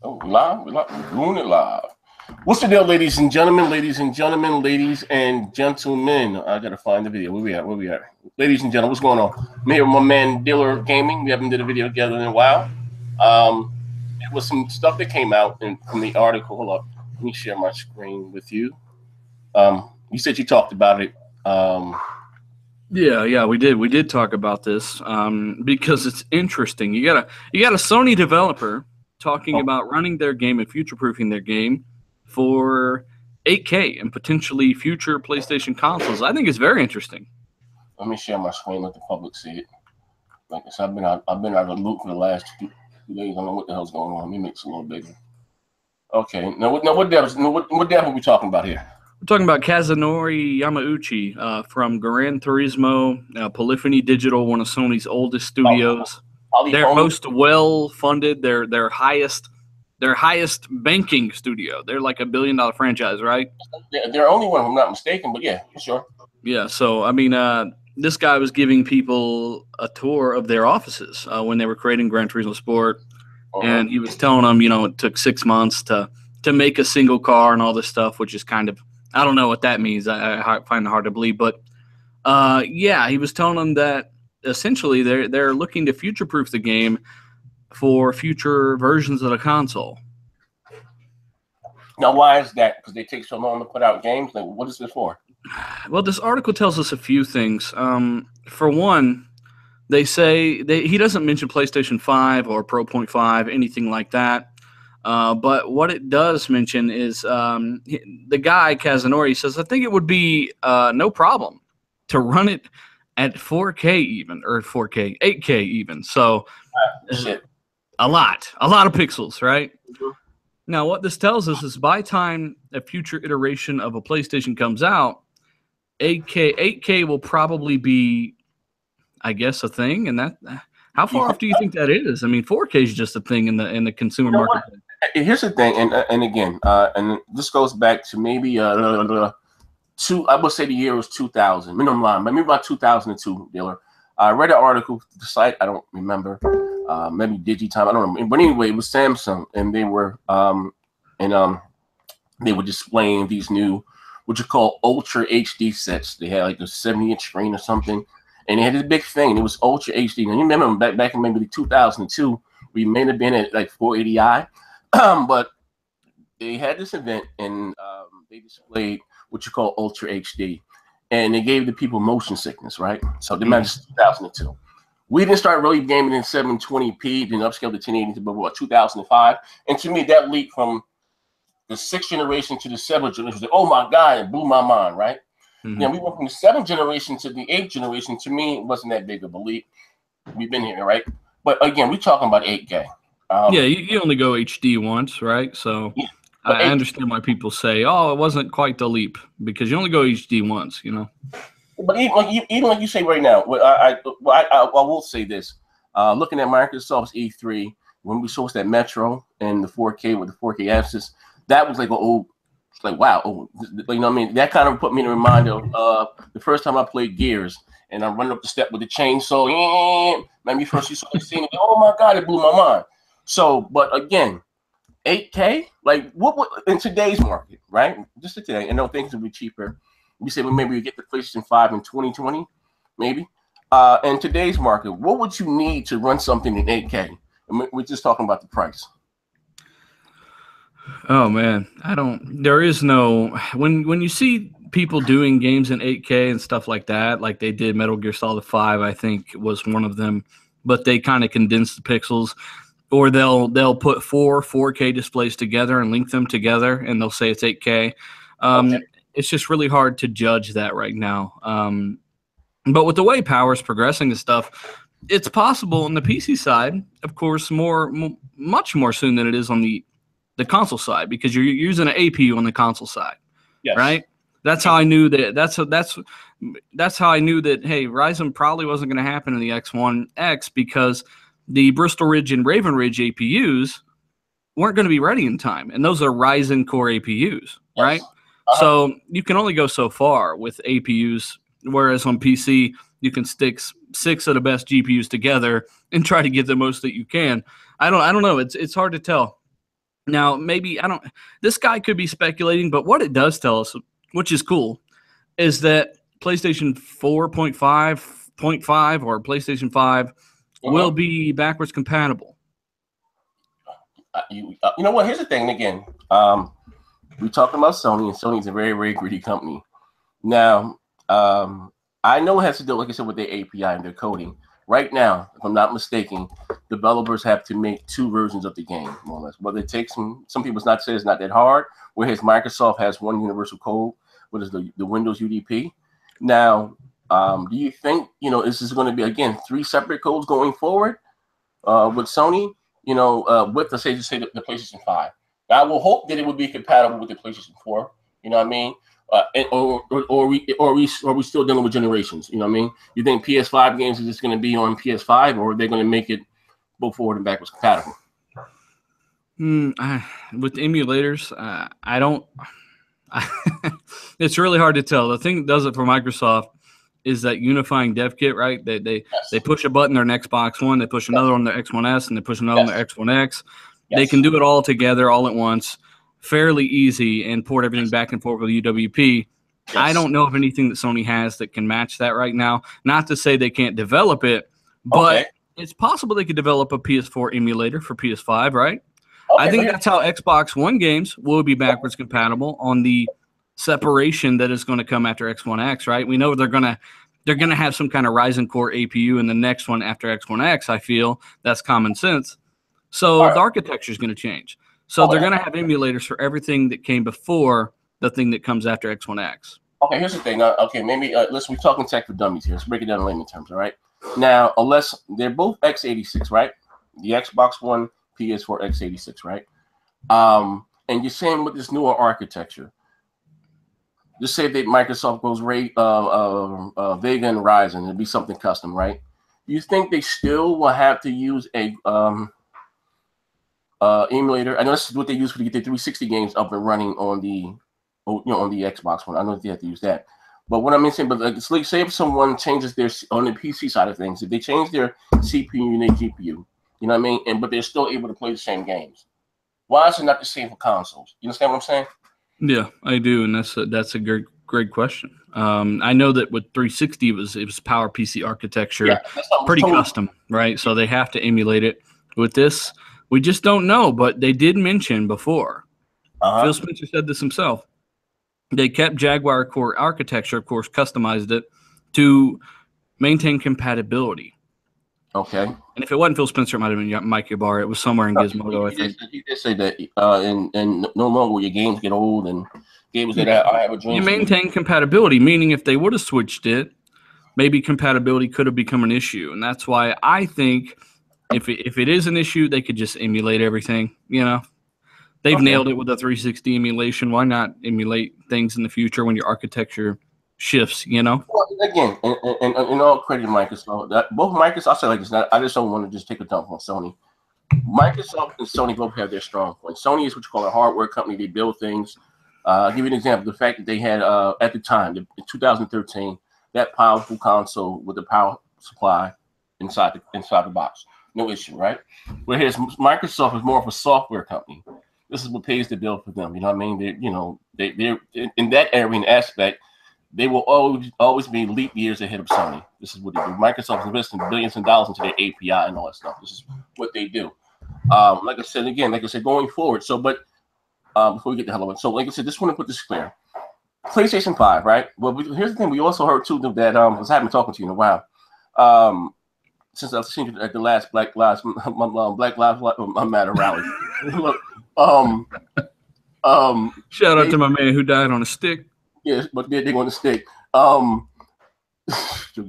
Oh, live? We're doing it live. What's the deal, ladies and gentlemen? Ladies and gentlemen, ladies and gentlemen. I gotta find the video. Where we at? Ladies and gentlemen, what's going on? I'm here with my man Dealer Gaming. We haven't did a video together in a while. There was some stuff that came out from the article. Hold up. Let me share my screen with you. You said you talked about it. Yeah, we did. We did talk about this because it's interesting. You got a Sony developer talking about running their game and future-proofing their game for 8K and potentially future PlayStation consoles. I think it's very interesting. Let me share my screen, let the public see it. Like I said, I've been out of the loop for the last 2 days. I don't know what the hell's going on. Let me make it a little bigger. Okay. Now what dev are we talking about here? We're talking about Kazunori Yamauchi from GRAN TURISMO, Polyphony Digital, one of Sony's oldest studios. They're most well-funded. Their highest banking studio. They're like $1 billion franchise, right? They're only one, if I'm not mistaken. But yeah, sure. Yeah. So I mean, this guy was giving people a tour of their offices when they were creating Gran Turismo Sport, and he was telling them, it took 6 months to make a single car and all this stuff, which is kind of, I don't know what that means. I find it hard to believe, but yeah, he was telling them that essentially they're looking to future-proof the game for future versions of the console. Now, why is that? Because they take so long to put out games? Like, what is this for? Well, this article tells us a few things. For one, they say he doesn't mention PlayStation 5 or Pro 0.5, anything like that. But what it does mention is the guy, Kazunori, says, I think it would be no problem to run it at 4K even, or 8K even. So a lot of pixels, right? Mm-hmm. Now, what this tells us is by time a future iteration of a PlayStation comes out, 8K will probably be, I guess, a thing. And that, how far off do you think that is? I mean, 4K is just a thing in the consumer market. Here's the thing, and again, and this goes back to maybe I would say the year was 2000. Minimum line, maybe about 2002. Dealer, I read an article, the site I don't remember, maybe Digitime, I don't know, but anyway, it was Samsung, and they were displaying these new, what you call Ultra HD sets. They had like a 70-inch screen or something, and they had this big thing. It was Ultra HD. And you remember back in maybe 2002, we may have been at like 480i. But they had this event, and they displayed what you call Ultra HD, and they gave the people motion sickness, right? So they managed 2002. We didn't start really gaming in 720p, then upscale to 1080 to about 2005. And to me, that leap from the 6th generation to the 7th generation was like, oh my God, it blew my mind, right? Mm-hmm. Then we went from the 7th generation to the 8th generation. To me, it wasn't that big of a leap. We've been here, right? But again, we're talking about 8K. Yeah, you only go HD once, right? So yeah, I understand why people say, "Oh, it wasn't quite the leap," because you only go HD once, But even like you say right now, I will say this: looking at Microsoft's E3 when we saw that Metro and the 4K with the 4K access, that was like, it's like wow, you know what I mean? That kind of put me in a reminder of the first time I played Gears. And I'm running up the step with the chainsaw. Maybe first you saw the scene, oh my God, it blew my mind. So, but again, 8K, like what in today's market, right? Just today, and no things will be cheaper. We say, well, maybe we get the PlayStation 5 in 2020, maybe. In today's market, what would you need to run something in 8K? And we're just talking about the price. Oh man, there is no, when you see people doing games in 8K and stuff like that, like they did Metal Gear Solid 5, I think was one of them, but they kind of condense the pixels. Or they'll put 4 4K displays together and link them together, and they'll say it's 8K. It's just really hard to judge that right now. But with the way power is progressing and stuff, it's possible on the PC side, of course, much more soon than it is on the console side, because you're using an APU on the console side, yes. Right? That's how I knew that. That's how I knew that. Hey, Ryzen probably wasn't going to happen in the X1X because the Bristol Ridge and Raven Ridge APUs weren't going to be ready in time. And those are Ryzen core APUs, yes. Right? So you can only go so far with APUs, whereas on PC, you can stick 6 of the best GPUs together and try to get the most that you can. I don't know. It's hard to tell. Now, maybe I don't. This guy could be speculating, but what it does tell us, which is cool, is that PlayStation 4.5 or PlayStation 5 will be backwards compatible. You know what? Here's the thing. Again, we talking about Sony, and Sony's a very, very greedy company. Now, I know it has to do, like I said, with their API and their coding. Right now, if I'm not mistaken, developers have to make 2 versions of the game, more or less. Whether it takes some people not say it's not that hard, whereas Microsoft has one universal code, what is the Windows UDP. Now, do you think, this is going to be, again, 3 separate codes going forward with Sony, with, let's say, the PlayStation 5? Now, I will hope that it would be compatible with the PlayStation 4, you know what I mean? Or we still dealing with generations? You know what I mean? You think PS5 games are just going to be on PS5, or are they going to make it both forward and backwards compatible? With emulators, I don't. It's really hard to tell. The thing that does it for Microsoft is that unifying dev kit, right? They push a button on Xbox One, they push another on their X1S, and they push another on their X1X. They can do it all together, all at once. Fairly easy, and port everything back and forth with UWP. I don't know of anything that Sony has that can match that right now. Not to say they can't develop it, but it's possible they could develop a PS4 emulator for PS5, right? I think that's how Xbox One games will be backwards compatible on the separation that is going to come after X1X, right? We know they're gonna have some kind of Ryzen core APU in the next one after X1X. I feel that's common sense. So the architecture is going to change. So they're going to have emulators for everything that came before the thing that comes after X1X. Okay, here's the thing. Maybe we're talking tech for dummies here. Let's break it down in layman terms, all right? Now, unless they're both x86, right? The Xbox One, PS4 x86, right? And you're saying with this newer architecture, just say that Microsoft goes Vega and Ryzen, it'd be something custom, right? You think they still will have to use a emulator? I know this is what they use to get the 360 games up and running on the on the Xbox One. I know they have to use that. But what I'm saying, but say if someone changes their on the PC side of things, if they change their CPU and their GPU, you know what I mean, but they're still able to play the same games, why is it not the same for consoles? You understand what I'm saying? Yeah, I do, and that's a great question. I know that with 360 it was Power PC architecture, pretty custom, right? So they have to emulate it. With this, we just don't know, but they did mention before. Phil Spencer said this himself. They kept Jaguar core architecture, of course, customized it to maintain compatibility. Okay. And if it wasn't Phil Spencer, it might have been Mike Ybarra. It was somewhere in Gizmodo, I think. He did say that, and no longer will your games get old and games that I have a dream. You maintain compatibility, meaning if they would have switched it, maybe compatibility could have become an issue. And that's why I think if it is an issue, they could just emulate everything, They've nailed it with the 360 emulation. Why not emulate things in the future when your architecture shifts, Well, again, and all credit to Microsoft. Both Microsoft, I say like this, I just don't want to just take a dump on Sony. Microsoft and Sony both have their strong points. Sony is what you call a hardware company. They build things. I'll give you an example. The fact that they had, at the time, in 2013, that powerful console with the power supply inside the box. No issue, right? Whereas Microsoft is more of a software company. This is what pays the bill for them. You know what I mean? They're in that area and aspect, they will always be leap years ahead of Sony. This is what they do. Microsoft is investing billions of dollars into their API and all that stuff. This is what they do. Like I said, going forward. So, but before we get to hello, so like I said, just want to put this clear. PlayStation 5, right? Well, here's the thing. We also heard too that because I haven't been talking to you in a while. Since I've seen you at the last Black Lives Matter rally. Look, shout out to my man who died on a stick. Yes, but they're on the stick.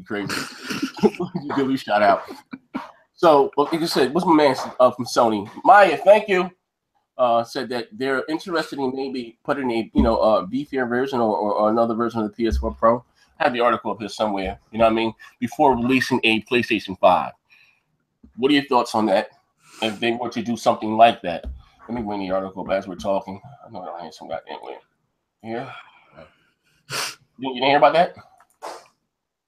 Crazy. Give you shout out. So, like you said, what's my man from Sony? Maya, thank you. Said that they're interested in maybe putting a beefier version or another version of the PS4 Pro. I have the article up here somewhere. You know what I mean? Before releasing a PlayStation 5. What are your thoughts on that? If they were to do something like that. Let me bring the article as we're talking. I know I had some goddamn way. Yeah. You didn't hear about that?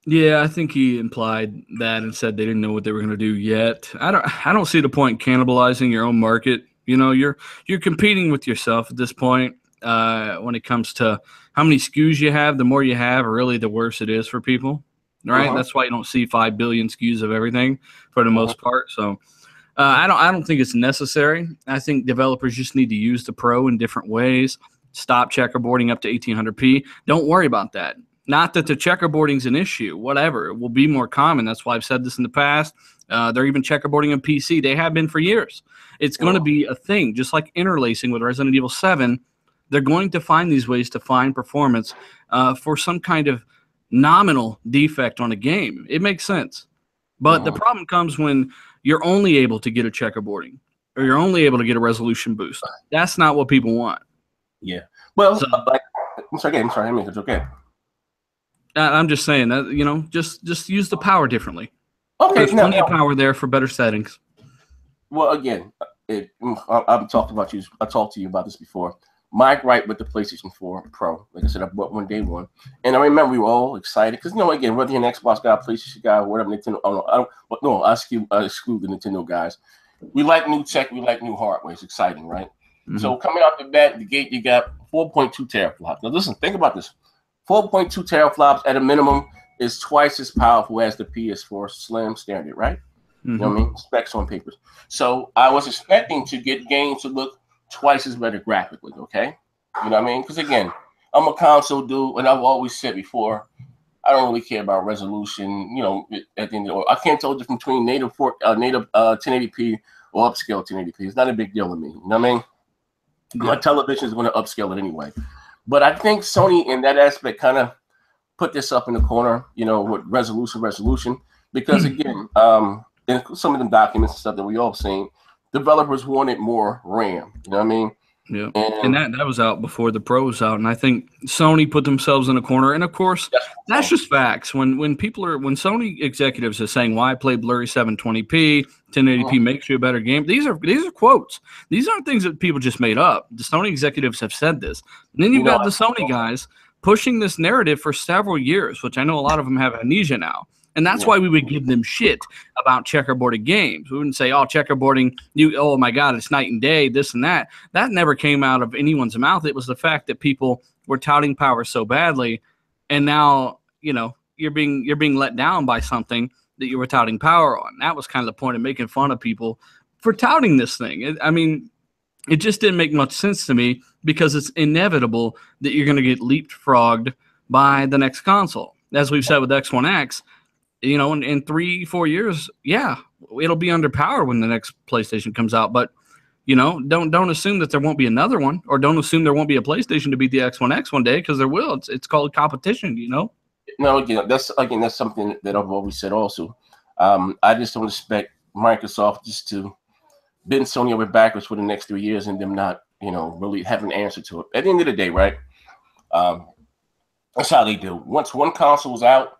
Yeah, I think he implied that and said they didn't know what they were going to do yet. I don't see the point in cannibalizing your own market You know, you're competing with yourself at this point. When it comes to how many SKUs you have, the more you have, really, the worse it is for people. Right? That's why you don't see 5 billion SKUs of everything for the most part. So I don't think it's necessary. I think developers just need to use the Pro in different ways. Stop checkerboarding up to 1800p. Don't worry about that. Not that the checkerboarding's an issue. Whatever. It will be more common. That's why I've said this in the past. They're even checkerboarding on PC. They have been for years. It's going to be a thing. Just like interlacing with Resident Evil 7, they're going to find these ways to find performance for some kind of nominal defect on a game. It makes sense. But the problem comes when you're only able to get a checkerboarding or you're only able to get a resolution boost. That's not what people want. Yeah. Well, so, I'm sorry. I mean, it's okay. I'm just saying that, you know, just use the power differently. Okay. There's plenty of power there for better settings. Well, again, I've talked about you. I talked to you about this before. My gripe with the PlayStation 4 Pro, like I said, I bought one day one, and I remember we were all excited because, you know, again, whether you're an Xbox guy, PlayStation guy, or whatever, Nintendo, I exclude the Nintendo guys. We like new tech, we like new hardware. It's exciting, right? So coming out the gate, you got 4.2 teraflops. Now, listen, think about this: 4.2 teraflops at a minimum is twice as powerful as the PS4 Slim standard, right? You know what I mean? Specs on papers. So I was expecting to get games to look twice as better graphically, okay? You know what I mean? Because again, I'm a console dude, and I've always said before, I don't really care about resolution. You know, at the end of the day, I can't tell the difference between native 1080p or upscale 1080p. It's not a big deal to me. You know what I mean? My television is going to upscale it anyway. But I think Sony, in that aspect, kind of put this up in the corner, you know, with resolution, because again, in some of the documents and stuff that we all seen, developers wanted more RAM. You know what I mean? Yeah, and that was out before the Pro was out, and I think Sony put themselves in a corner. And of course, that's just facts. When Sony executives are saying, "Why play blurry 720p, 1080p makes you a better game?" These are quotes. These aren't things that people just made up. The Sony executives have said this. And then you've got the Sony guys pushing this narrative for several years, which I know a lot of them have amnesia now. And that's why we would give them shit about checkerboarded games. We wouldn't say, "Oh, checkerboarding, oh my God, it's night and day, this and that." That never came out of anyone's mouth. It was the fact that people were touting power so badly, and now, you know, you're being let down by something that you were touting power on. That was kind of the point of making fun of people for touting this thing. I mean, it just didn't make much sense to me because it's inevitable that you're going to get leapfrogged by the next console. As we've said with X1X, you know, in 3-4 years, yeah, it'll be underpowered when the next PlayStation comes out. But, you know, don't assume that there won't be another one, or don't assume there won't be a PlayStation to beat the X1X one day, because there will. It's called competition, you know. No, again, that's something that I've always said also. I just don't expect Microsoft just to bend Sony over backwards for the next 3 years and them not, you know, really have an answer to it. At the end of the day, right? That's how they do. Once one console's out,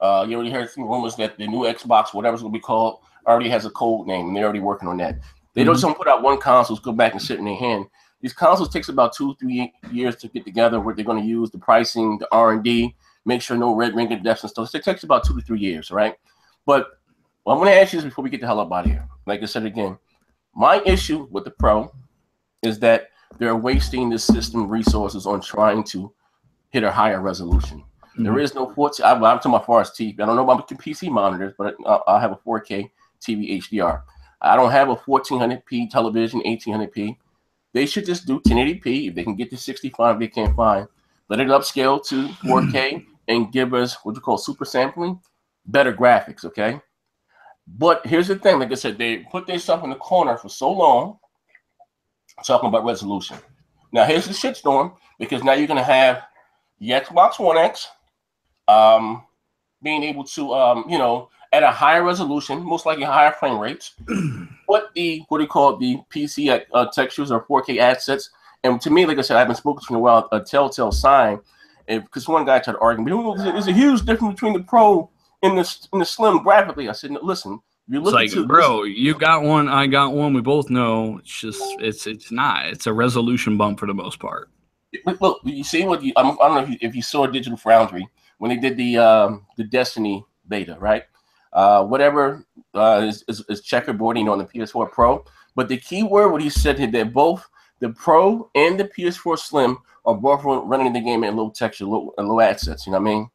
you already heard some rumors that the new Xbox, whatever it's going to be called, already has a code name, and they're already working on that. They don't just put out one console, go back and sit in their hand. These consoles takes about 2-3 years to get together, what they're going to use, the pricing, the R&D, make sure no red ring of deaths and stuff. So it takes about 2 to 3 years, right? But what I'm going to ask you this before we get the hell up out of here. Like I said again, my issue with the Pro is that they're wasting the system resources on trying to hit a higher resolution. There is no 4K. I'm talking about far as TV. I don't know about PC monitors, but I'll have a 4K TV HDR. I don't have a 1400p television, 1800p. They should just do 1080p. If they can get to 65, they can't find. Let it upscale to 4K and give us what you call super sampling, better graphics, okay? But here's the thing. Like I said, they put themselves in the corner for so long talking about resolution. Now, here's the shitstorm, because now you're going to have the Xbox One X being able to, you know, at a higher resolution, most likely higher frame rates, what do you call the PC textures or 4K assets. And to me, like I said, I haven't spoken to you in a while, a telltale sign, because one guy tried to argue, there's a huge difference between the Pro and the Slim graphically. I said, no, listen, you look like, bro, you got one, I got one. We both know it's just it's a resolution bump for the most part. Look, you see what I don't know if you saw Digital Foundry when they did the Destiny beta, right? Whatever is checkerboarding on the PS4 Pro, But the key word, what he said here, that both the Pro and the PS4 Slim are both running the game at low texture, low assets. You know what I mean?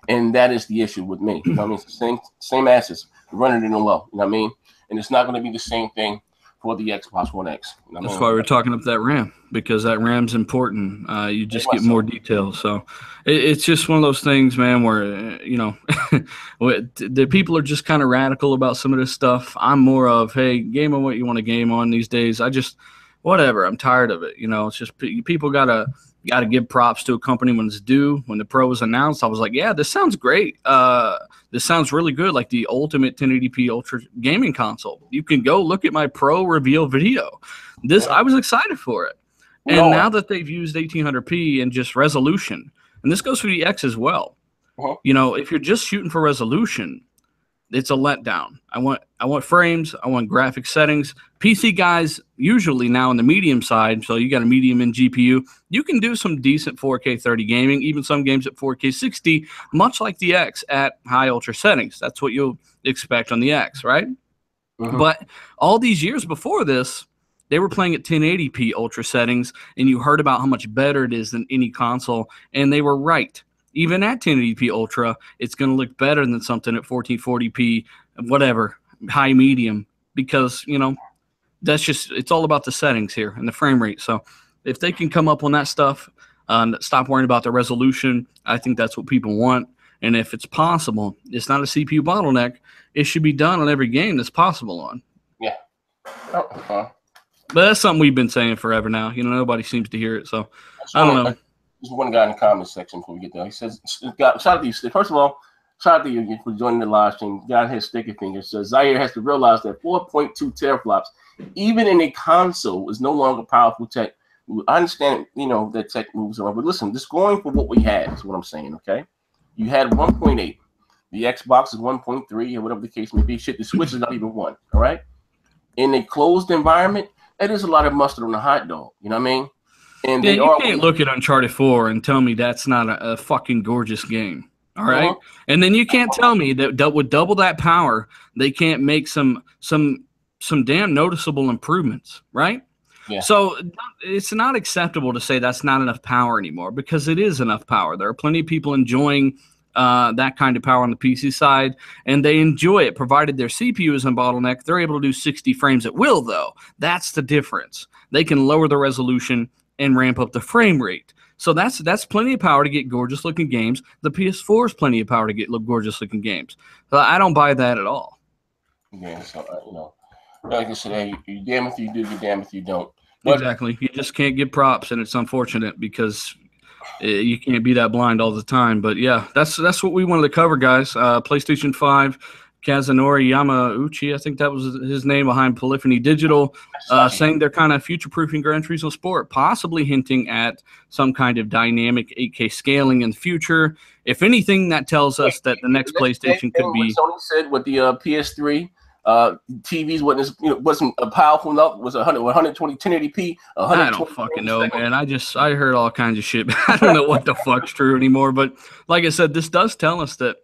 And that is the issue with me. You know what I mean? It's the same assets running it in low. You know what I mean? And it's not going to be the same thing for the Xbox One X. You know That's why we're talking up that RAM, because that RAM's important. You just get more details. So it's just one of those things, man, where, you know, the people are just kind of radical about some of this stuff. I'm more of, hey, game on what you want to game on these days. I just, whatever, I'm tired of it. You know, it's just people gotta give props to a company when it's due. When the Pro was announced, I was like, yeah, this sounds great. This sounds really good, like the ultimate 1080p ultra gaming console. You can go look at my Pro reveal video. I was excited for it. And now that they've used 1800p and just resolution, and this goes for the X as well. You know, if you're just shooting for resolution, it's a letdown. I want frames. I want graphic settings. PC guys usually now in the medium side, so you got a medium in GPU, you can do some decent 4K 30 gaming, even some games at 4K 60, much like the X at high ultra settings. That's what you'll expect on the X, right? But all these years before this, they were playing at 1080p ultra settings, and you heard about how much better it is than any console, and they were right. Even at 1080p ultra, it's going to look better than something at 1440p, whatever, high medium, because, you know, that's just, it's all about the settings here and the frame rate. So if they can come up on that stuff, stop worrying about the resolution, I think that's what people want. And if it's possible, it's not a CPU bottleneck. It should be done on every game that's possible on. Yeah. But that's something we've been saying forever now. You know, nobody seems to hear it. So I don't know. There's one guy in the comments section before we get there. He says, shout out to you. First of all, shout out to you for joining the live stream. Guy has sticky fingers. Says Zaire has to realize that 4.2 teraflops, even in a console, is no longer powerful tech. I understand, you know, that tech moves around, but listen, just going for what we had is what I'm saying, okay? You had 1.8. The Xbox is 1.3, or whatever the case may be. Shit, the Switch is not even 1, all right? In a closed environment, that is a lot of mustard on a hot dog, you know what I mean? And yeah, you can't look at Uncharted 4 and tell me that's not a fucking gorgeous game. All right. And then you can't tell me that with double that power, they can't make some damn noticeable improvements. Right. Yeah. So it's not acceptable to say that's not enough power anymore, because it is enough power. There are plenty of people enjoying that kind of power on the PC side, and they enjoy it, provided their CPU isn't bottleneck. They're able to do 60 frames at will, though. That's the difference. They can lower the resolution and ramp up the frame rate. So that's plenty of power to get gorgeous looking games. The PS4 is plenty of power to get gorgeous looking games. So I don't buy that at all. Yeah, so you know, like I said, hey, you damn if you do, you damn if you don't. But exactly. You just can't give props, and it's unfortunate because you can't be that blind all the time. But yeah, that's what we wanted to cover, guys. PlayStation 5. Kazunori Yamauchi, I think that was his name, behind Polyphony Digital, saying they're kind of future-proofing Gran Turismo Sport, possibly hinting at some kind of dynamic 8K scaling in the future. If anything, that tells us that the next PlayStation could be. Sony said with the PS3 TVs wasn't powerful enough. Was 120 1080p. I don't fucking know, man. I heard all kinds of shit. I don't know what the fuck's true anymore. But like I said, this does tell us that.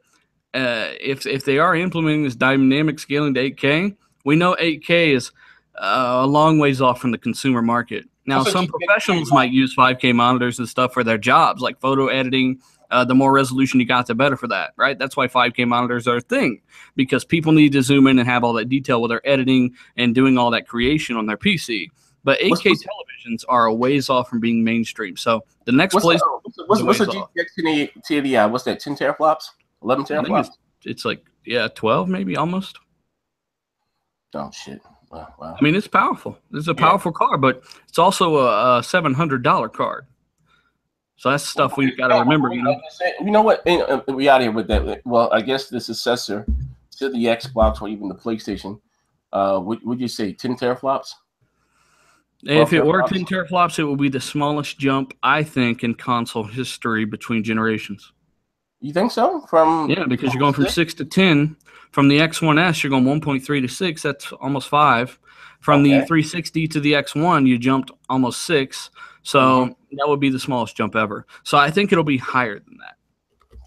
If they are implementing this dynamic scaling to 8K, we know 8K is a long ways off from the consumer market. Now, some professionals might use 5K monitors and stuff for their jobs, like photo editing. The more resolution you got, the better for that, right? That's why 5K monitors are a thing, because people need to zoom in and have all that detail while they're editing and doing all that creation on their PC. But 8K televisions are a ways off from being mainstream. So the next place. What's the GTX TDI? What's that? 10 teraflops? 11 teraflops? It's like, yeah, 12 maybe, almost. Oh, shit. Wow. I mean, it's powerful. It's a powerful card, but it's also a $700 card. So that's stuff we got to remember. You know what? We out here with that. Well, I guess the successor to the Xbox or even the PlayStation, would you say 10 teraflops? If it were 10 teraflops, it would be the smallest jump, I think, in console history between generations. You think so? Yeah, because you're going from 6 to 10. From the X1S, you're going 1.3 to 6. That's almost 5. From the 360 to the X1, you jumped almost 6. So that would be the smallest jump ever. So I think it'll be higher than that.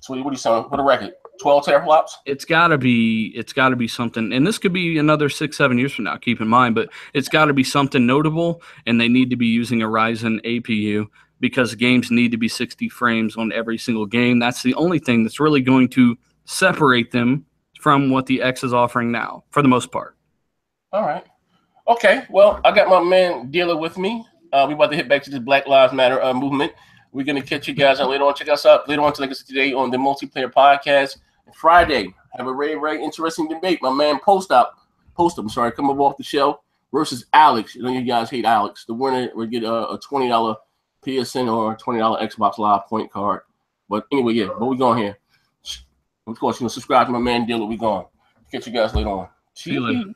So what are you saying? What a record? 12 teraflops? It's gotta be something, and this could be another 6-7 years from now, keep in mind, but it's gotta be something notable, and they need to be using a Ryzen APU because games need to be 60 frames on every single game. That's the only thing that's really going to separate them from what the X is offering now, for the most part. All right. Okay, well, I got my man Dealer with me. We about to hit back to this Black Lives Matter movement. We're going to catch you guys out later on. Check us out later on today on the Multiplayer Podcast. Friday, have a very interesting debate. My man Postum, come up off the show versus Alex. You know, you guys hate Alex. The winner would get a $20 PSN or a $20 Xbox Live point card. But anyway, yeah, but we're going here. Of course, subscribe to my man Dealer. We're going. Catch you guys later on. See you later.